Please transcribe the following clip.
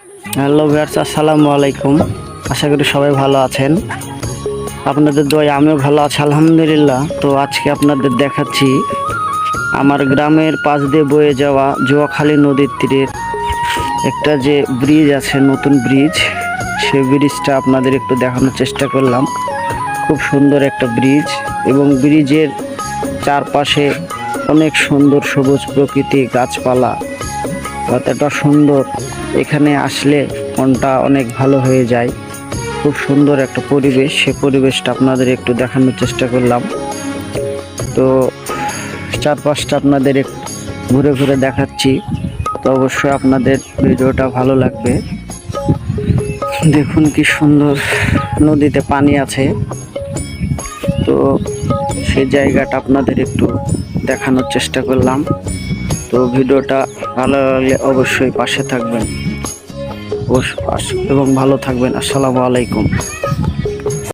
Hello viewers, আসসালামু আলাইকুম। আশা করি সবাই ভালো আছেন। আপনাদের দোয়ায় আমিও ভালো আছি আলহামদুলিল্লাহ। তো আজকে আপনাদের দেখাচ্ছি আমার গ্রামের পাশ দিয়ে বয়ে যাওয়া জুয়াখালী নদীর তীরের একটা যে ব্রিজ আছে, নতুন ব্রিজ, সেই ব্রিজটা আপনাদের একটু দেখানোর চেষ্টা করলাম। খুব সুন্দর একটা ব্রিজ এবং ব্রিজের চারপাশে অনেক সুন্দর সবুজ প্রকৃতি, গাছপালা, এতটা সুন্দর। এখানে আসলে মনটা অনেক ভালো হয়ে যায়। খুব সুন্দর একটা পরিবেশ, সে পরিবেশটা আপনাদের একটু দেখানোর চেষ্টা করলাম। তো চারপাশটা আপনাদের ঘুরে ঘুরে দেখাচ্ছি। তো অবশ্যই আপনাদের ভিডিওটা ভালো লাগবে। দেখুন কি সুন্দর, নদীতে পানি আছে। তো সেই জায়গাটা আপনাদের একটু দেখানোর চেষ্টা করলাম। তো ভিডিওটা ভালো লাগলে অবশ্যই পাশে থাকবেন এবং ভালো থাকবেন। আসসালামু আলাইকুম।